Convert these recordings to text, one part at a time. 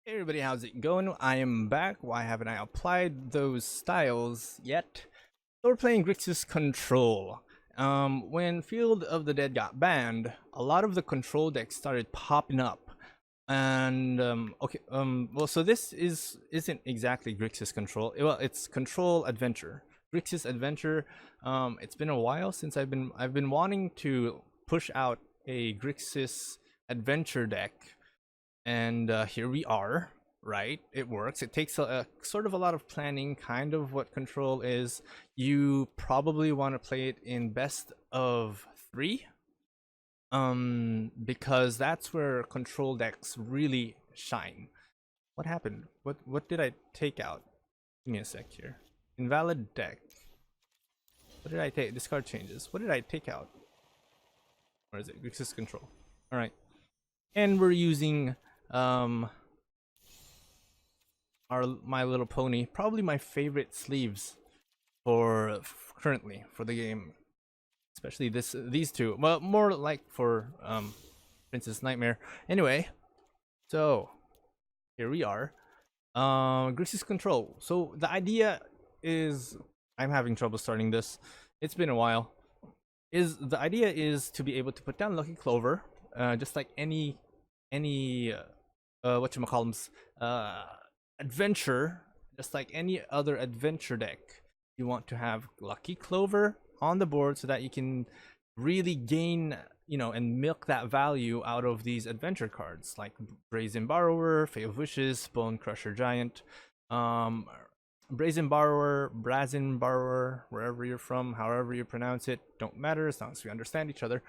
Hey everybody, how's it going? I am back. Why haven't I applied those styles yet? So we're playing Grixis Control. When Field of the Dead got banned, a lot of the control decks started popping up. And well, so this isn't exactly Grixis Control. Well, it's Control Adventure. Grixis Adventure. It's been a while since I've been wanting to push out a Grixis Adventure deck, and here we are. Right, it works. It takes a sort of a lot of planning, kind of what Control is. You probably want to play it in best of 3, because that's where Control decks really shine. What happened? What did I take out? Give me a sec here. Invalid deck. What did I take? Discard changes. What did I take out? Where is it? Grixis Control. All right, and we're using My Little Pony, probably my favorite sleeves for currently for the game, especially these two. Well, more like for Princess Nightmare. Anyway, so here we are. Grixis Control. So the idea is, I'm having trouble starting this. It's been a while. The idea is to be able to put down Lucky Clover, just like any whatchamacallums, adventure, just like any other adventure deck. You want to have Lucky Clover on the board so that you can really gain, and milk that value out of these adventure cards like Brazen Borrower, Fate of Wishes, Bone Crusher Giant. Brazen Borrower, wherever you're from, however you pronounce it, don't matter as long as we understand each other,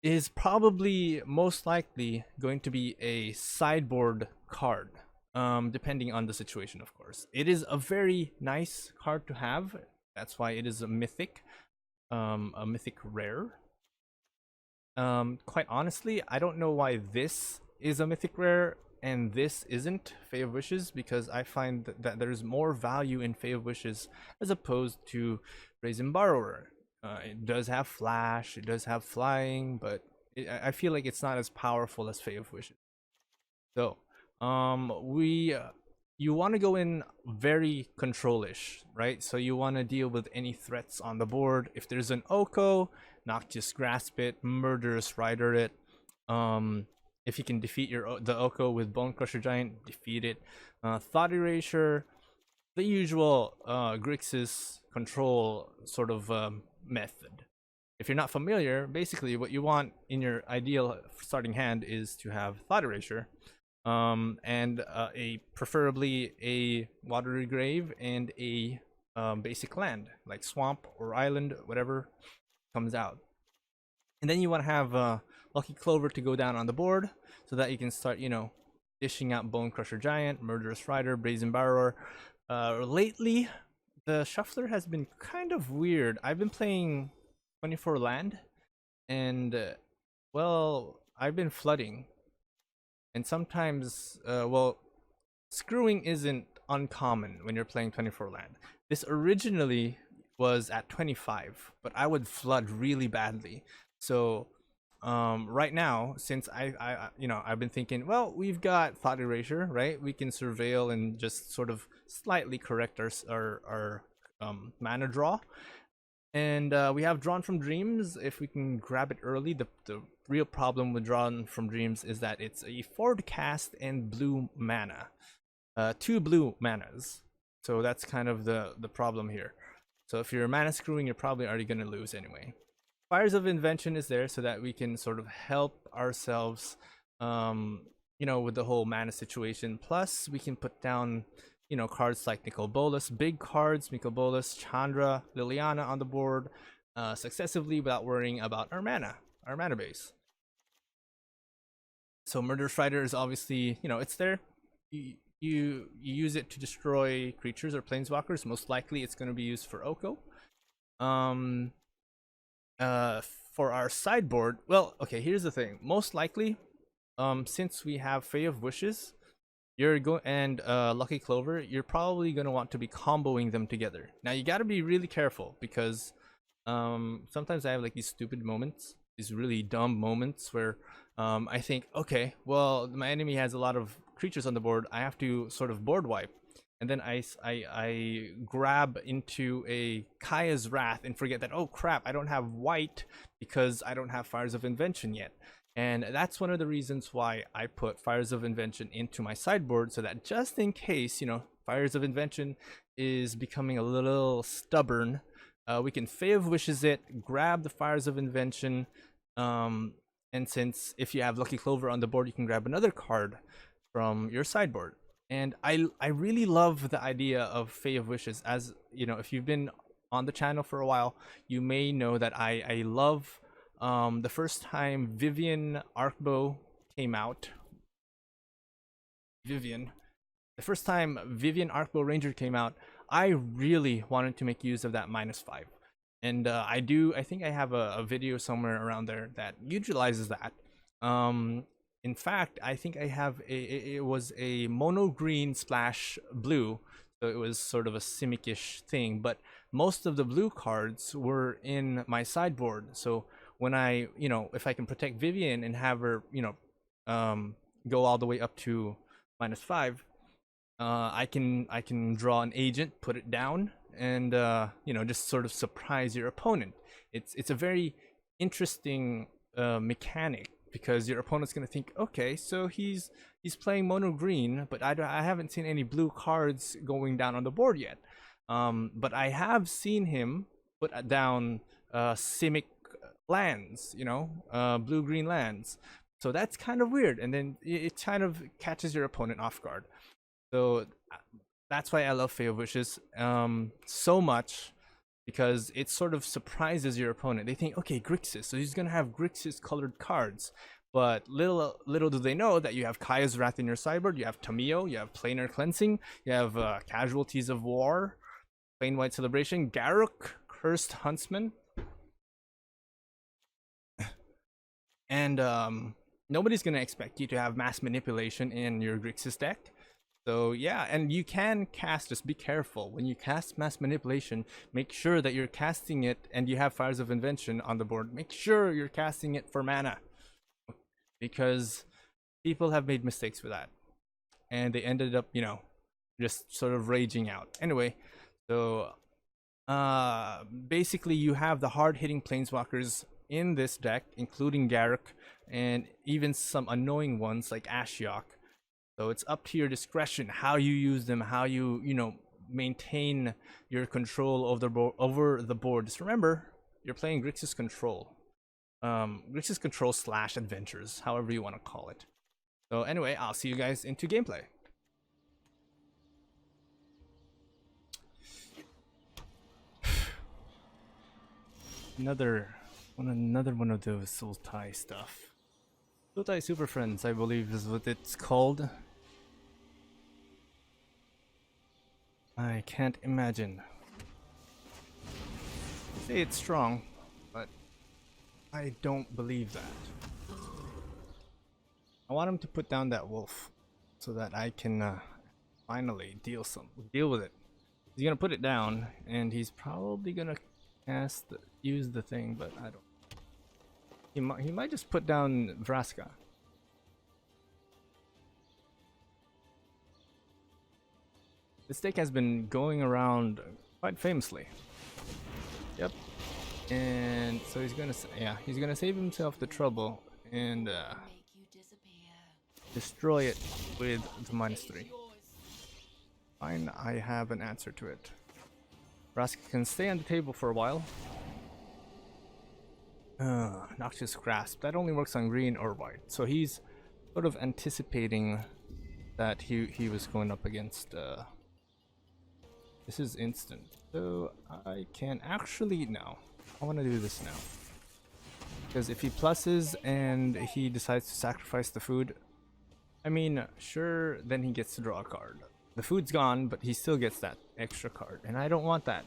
is probably most likely going to be a sideboard card. Depending on the situation, of course. It is a very nice card to have. That's why it is a mythic rare. Quite honestly, I don't know why this is a mythic rare and this isn't Fate of Wishes, because I find that there's more value in Fate of Wishes as opposed to Brazen Borrower. It does have flash, it does have flying, but I feel like it's not as powerful as Fate of Wishes. So you want to go in very control-ish, right? So you want to deal with any threats on the board. If there's an Oko, Noxious Grasp it, Murderous Rider it. If you can defeat the Oko with Bone Crusher Giant, defeat it. Thought Erasure, the usual Grixis control sort of method. If you're not familiar, basically what you want in your ideal starting hand is to have Thought Erasure, and preferably a Watery Grave and a basic land like Swamp or Island, whatever comes out. And then you want to have Lucky Clover to go down on the board so that you can start, dishing out Bone Crusher Giant, Murderous Rider, Brazen Borrower. Lately, the shuffler has been kind of weird. I've been playing 24 land, and well, I've been flooding. And sometimes, screwing isn't uncommon when you're playing 24 land. This originally was at 25, but I would flood really badly. So right now, since I've been thinking, well, we've got Thought Erasure, right? We can surveil and just sort of slightly correct our mana draw. And we have Drawn from Dreams. If we can grab it early, the real problem with Drawn from Dreams is that it's a 4 cast and blue mana. 2 blue manas. So that's kind of the problem here. So if you're mana screwing, you're probably already going to lose anyway. Fires of Invention is there so that we can sort of help ourselves, with the whole mana situation. Plus, we can put down cards like Nicol Bolas, big cards, Nicol Bolas, Chandra, Liliana on the board successively without worrying about our mana base. So Murderous Rider is obviously, it's there. You use it to destroy creatures or planeswalkers. Most likely it's going to be used for Oko. For our sideboard, well, okay, here's the thing. Most likely, since we have Fate of Wishes, and Lucky Clover, you're probably going to want to be comboing them together. Now you got to be really careful, because sometimes I have like these stupid moments, these really dumb moments where I think, okay, well, my enemy has a lot of creatures on the board. I have to sort of board wipe. And then I grab into a Kaya's Wrath and forget that, oh crap, I don't have white because I don't have Fires of Invention yet. And that's one of the reasons why I put Fires of Invention into my sideboard, so that just in case, Fires of Invention is becoming a little stubborn, we can Fae of Wishes it, grab the Fires of Invention, and since if you have Lucky Clover on the board, you can grab another card from your sideboard. And I really love the idea of Fae of Wishes. As you know, if you've been on the channel for a while, you may know that I love the first time Vivian Arkbow came out. The first time Vivian Arkbow Ranger came out, I really wanted to make use of that -5. And I think I have a video somewhere around there that utilizes that. In fact, I think I have it was a mono green splash blue, so it was sort of a Simic-ish thing, but most of the blue cards were in my sideboard. So when I, if I can protect Vivian and have her, go all the way up to -5, I can draw an agent, put it down, and just sort of surprise your opponent. It's a very interesting mechanic, because your opponent's going to think, okay, so he's playing mono green, but I haven't seen any blue cards going down on the board yet. But I have seen him put down Simic lands, blue-green lands. So that's kind of weird, and then it kind of catches your opponent off guard. So that's why I love Fae of Wishes so much, because it sort of surprises your opponent. They think, okay, Grixis, so he's gonna have Grixis colored cards, but little do they know that you have Kaya's Wrath in your sideboard, you have Tamiyo, you have Planar Cleansing, you have Casualties of War, Plain White Celebration, Garruk, Cursed Huntsman, and nobody's gonna expect you to have Mass Manipulation in your Grixis deck. So yeah, and you can cast, just be careful. When you cast Mass Manipulation, make sure that you're casting it, and you have Fires of Invention on the board, make sure you're casting it for mana. Because people have made mistakes with that. And they ended up, just sort of raging out. Anyway, so basically you have the hard-hitting Planeswalkers in this deck, including Garruk, and even some annoying ones like Ashiok. So it's up to your discretion how you use them, how you maintain your control over the board. Just remember, you're playing Grixis Control, Grixis Control / Adventures, however you want to call it. So anyway, I'll see you guys into gameplay. Another one of those Sultai stuff. Sultai Super Friends, I believe is what it's called. I can't imagine. Say it's strong, but I don't believe that. I want him to put down that wolf so that I can finally deal with it. He's gonna put it down, and he's probably gonna use the thing, but I don't. He might just put down Vraska. This deck has been going around quite famously. Yep. And so he's gonna save himself the trouble and destroy it with the -3. Fine, I have an answer to it. Vraska can stay on the table for a while. Noxious Grasp. That only works on green or white. So he's sort of anticipating that he was going up against. This is instant. So I can actually no. I want to do this now. Because if he pluses and he decides to sacrifice the food, I mean, sure, then he gets to draw a card. The food's gone, but he still gets that extra card, and I don't want that.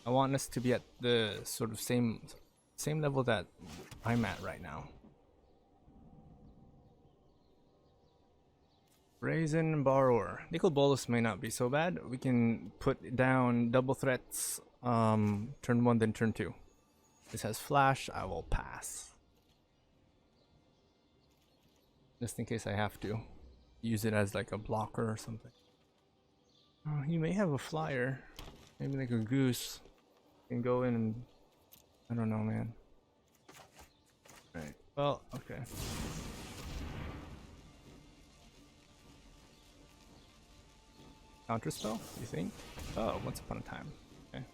I want us to be at the sort of same level that I'm at right now. Brazen Borrower. Nicol Bolas may not be so bad. We can put down double threats turn 1 then turn 2. This has flash. I will pass. just in case I have to use it as like a blocker or something. Oh, he may have a flyer, maybe like a goose. Can go in and I don't know, man. Right. Well, okay. Counterspell, you think? Oh, once upon a time. Okay.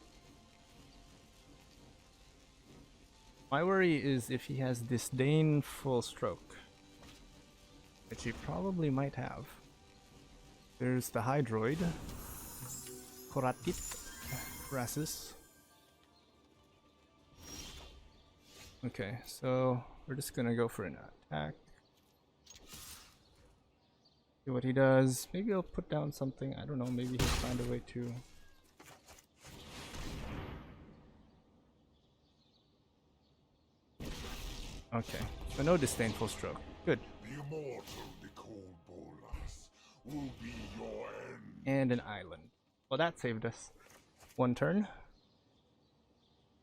My worry is if he has disdainful stroke, which he probably might have. There's the Hydroid, Koratit, Grixis. Okay, so we're just gonna go for an attack. See what he does. Maybe I'll put down something. I don't know. Maybe he'll find a way to. Okay, so no disdainful stroke. Good. The immortal Nicol Bolas will be your end. And an island. Well, that saved us one turn.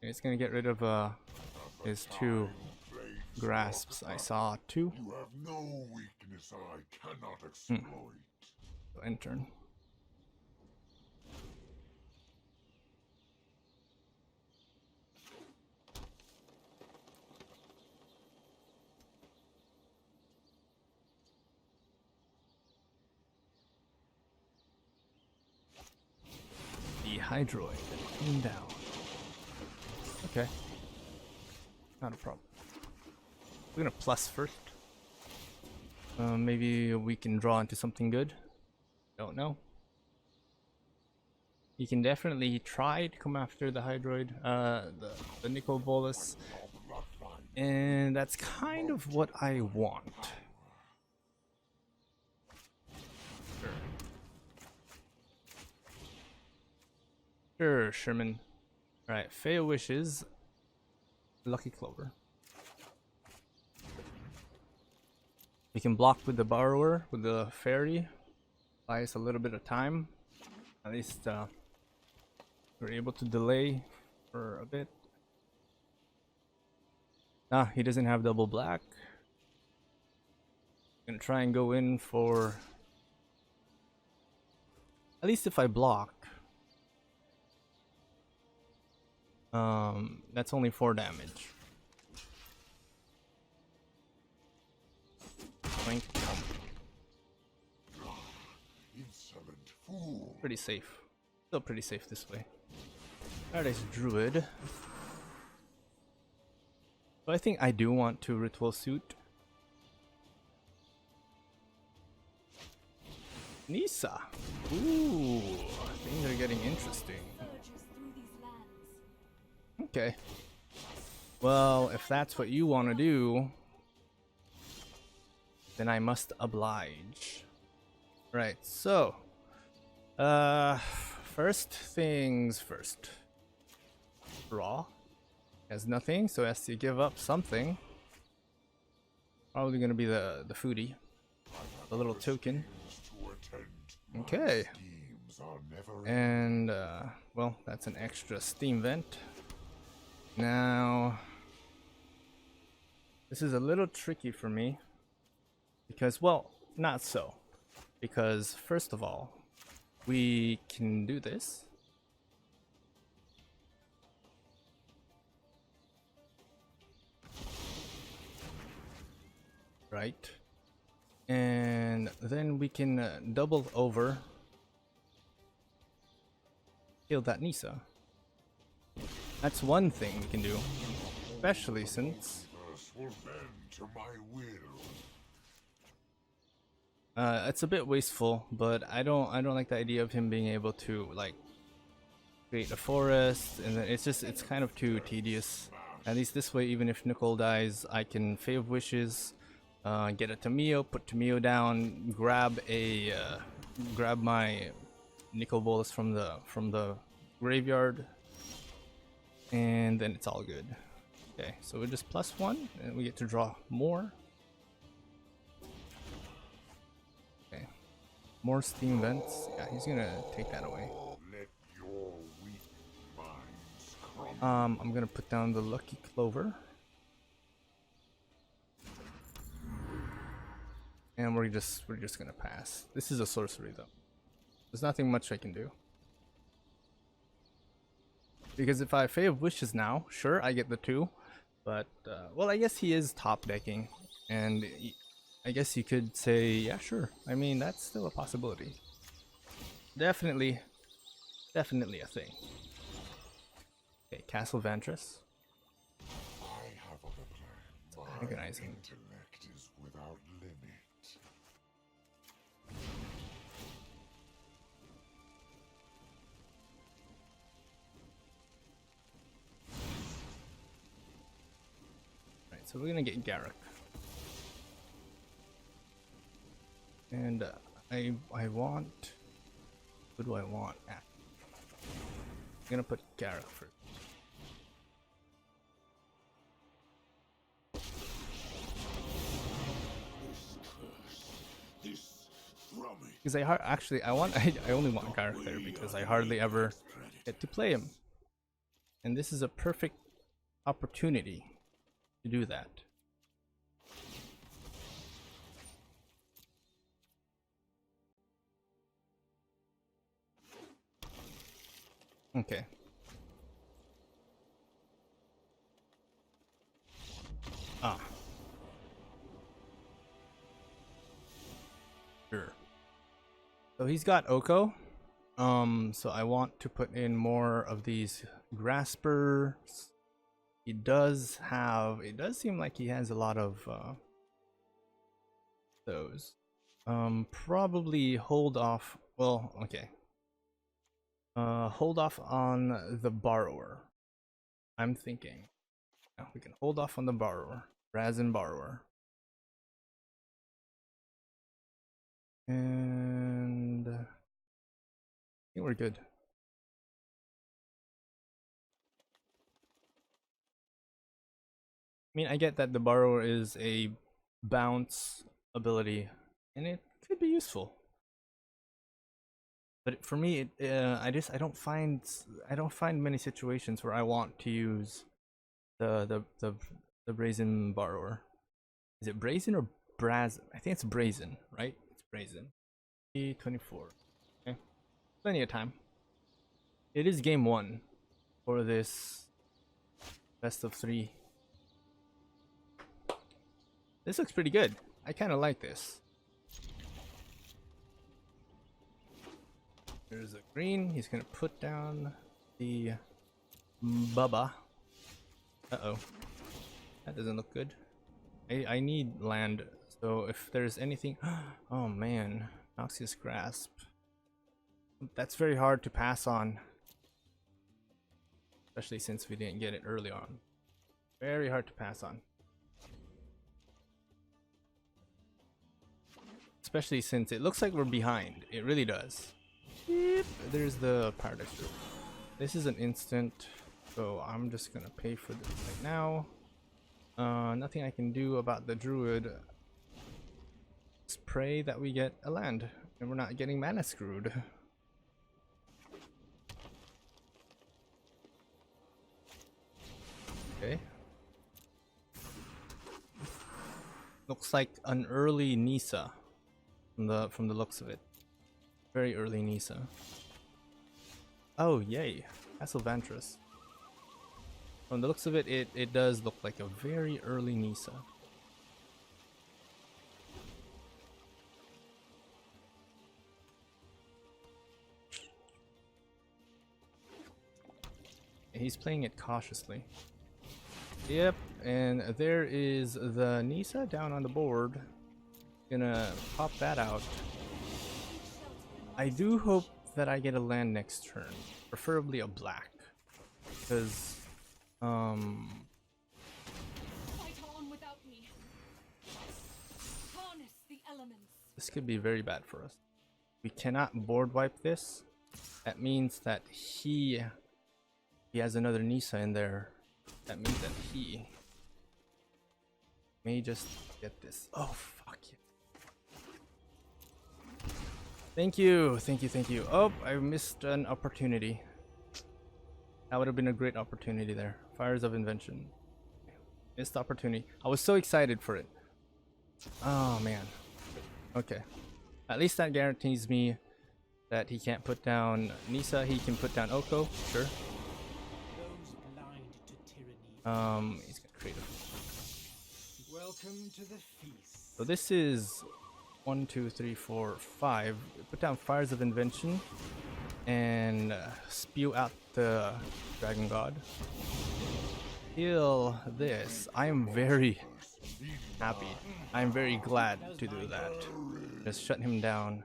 It's gonna get rid of his two grasps. I saw two. You have no weakness I cannot exploit. So end turn. The Hydroid came down. Okay. Not a problem. We're gonna plus first. Maybe we can draw into something good. Don't know. You can definitely try to come after the Hydroid, the Nicol Bolas. And that's kind of what I want. Sure. Sure, Sherman. Alright, Fey Wishes. Lucky Clover. We can block with the Borrower, with the Fairy. Buy us a little bit of time. At least we're able to delay for a bit. Ah, he doesn't have double black. Gonna try and go in for... At least if I block. That's only 4 damage. Boink. Pretty safe. Still pretty safe this way. Paradise Druid. So I think I do want to Ritual Suit. Nisa. Ooh, things are getting interesting. Okay. Well, if that's what you want to do, then I must oblige. Right, so first things first. Draw. Has nothing, so has to give up something. Probably gonna be the foodie. The little token. Okay. And well, that's an extra steam vent. Now this is a little tricky for me. Because, well, not so. Because first of all, we can do this. Right. And then we can double over. Kill that Nisa. That's one thing we can do. Especially since... it's a bit wasteful, but I don't like the idea of him being able to like create a forest, and then it's kind of too tedious. At least this way, even if Nicol dies, I can Fae of Wishes, get a Tameo, put Tameo down, grab my Nicol Bolas from the graveyard, and then it's all good. Okay, so we just +1, and we get to draw more. Okay, more steam vents. Yeah, he's gonna take that away. I'm gonna put down the Lucky Clover. And we're just gonna pass. This is a sorcery though. There's nothing much I can do. Because if I Fae of Wishes now, sure, I get the 2. But, well, I guess he is top decking. And I guess you could say, yeah, sure. I mean, that's still a possibility. Definitely a thing. Okay, Castle Vantress. I have other plans. My Agonize him. intellect is without limit. Right, so we're gonna get Garruk. And I want... What do I want? Ah. I'm gonna put Garruk first. Because actually I want I only want Garruk there because I hardly ever get to play him, and this is a perfect opportunity to do that. Okay. Ah. Sure. So he's got Oko. So I want to put in more of these Graspers. It does seem like he has a lot of those. Probably hold off. Well, okay. Hold off on the Borrower. I'm thinking. Yeah, we can hold off on the Borrower. Brazen Borrower. And I think we're good. I mean, I get that the Borrower is a bounce ability, and it could be useful. But for me, I don't find many situations where I want to use the Brazen Borrower. Is it Brazen or Brazen? I think it's Brazen, right? It's Brazen. E24. Okay, plenty of time. It is game 1 for this best of 3. This looks pretty good. I kind of like this. There's a green. He's gonna put down the Bubba. Uh-oh. That doesn't look good. I need land, so if there's anything... Oh man, Noxious Grasp. That's very hard to pass on. Especially since we didn't get it early on. Very hard to pass on. Especially since it looks like we're behind. It really does. Yep, there's the Paradise Druid. This is an instant, so I'm just gonna pay for this right now. Nothing I can do about the Druid. Let's pray that we get a land and we're not getting mana screwed. Okay. Looks like an early Nisa from the looks of it. Very early Nisa. Oh yay, Castle Vantress. From the looks of it, it does look like a very early Nisa. He's playing it cautiously. Yep, and there is the Nisa down on the board. Gonna pop that out. I do hope that I get a land next turn, preferably a black, because Fight on without me. Harness the elements. this could be very bad for us. We cannot board wipe this. That means that he has another Nisa in there. That means that he may just get this. Oh fuck you. Thank you, thank you, thank you. Oh, I missed an opportunity. That would have been a great opportunity there. Fires of Invention. Missed opportunity. I was so excited for it. Oh man. Okay. At least that guarantees me that he can't put down Nisa. He can put down Oko. Sure. Those blind to tyranny. He's gonna create a. Welcome to the feast. So this is 1, 2, 3, 4, 5. Put down Fires of Invention and spew out the Dragon God. Heal this. I am very happy. I am very glad to do that. Just shut him down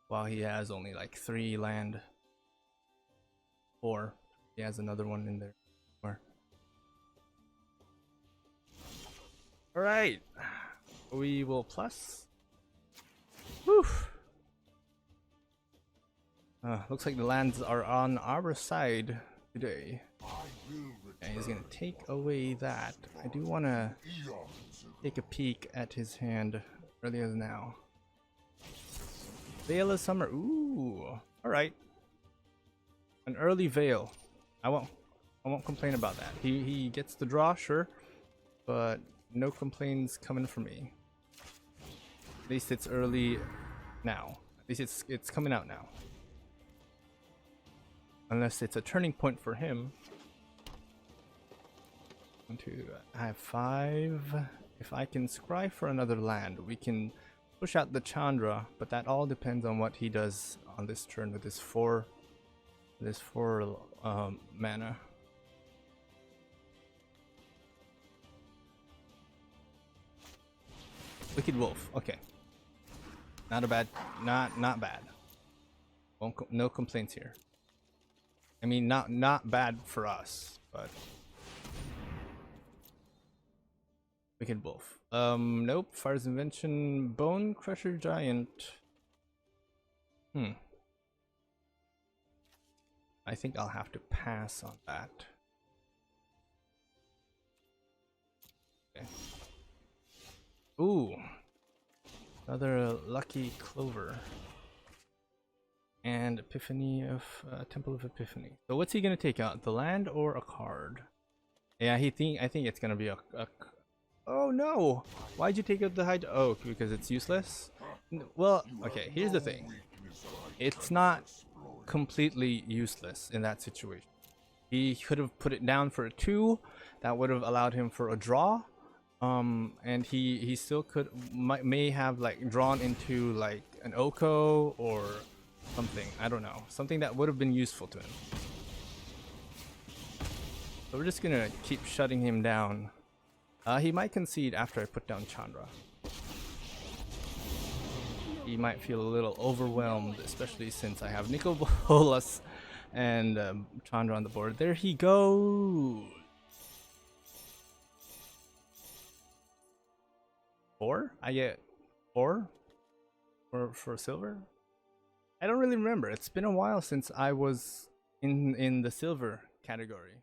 while he has only like 3 land. 4. He has another one in there. Alright. We will plus. Whew. Looks like the lands are on our side today. And he's gonna take away that. I do wanna take a peek at his hand earlier than now. Veil of Summer. Ooh. Alright. An early Veil. I won't complain about that. He gets the draw, sure. But no complaints coming from me. At least it's early now. At least it's coming out now. Unless it's a turning point for him. 1, 2, I have 5. If I can scry for another land, we can push out the Chandra, but that all depends on what he does on this turn with his 4 mana. Wicked Wolf, okay. Not a bad, not bad. No complaints here. I mean, not bad for us, but Wicked Wolf. Nope. Fire's Invention, Bone Crusher Giant. I think I'll have to pass on that. Okay. Ooh, another Lucky Clover. And Epiphany of Temple of Epiphany. So what's he gonna take out? The land or a card? Yeah, I think it's gonna be a oh no! Why'd you take out the hide? Oh, because it's useless? Well, okay, here's the thing. It's not completely useless in that situation. He could have put it down for a 2. That would have allowed him for a draw. And he still may have like drawn into like an Oko or something. I don't know. Something that would have been useful to him. So we're just gonna keep shutting him down. He might concede after I put down Chandra. He might feel a little overwhelmed, especially since I have Nicol Bolas and Chandra on the board. There he goes. 4? I get 4 for silver? I don't really remember. It's been a while since I was in the silver category.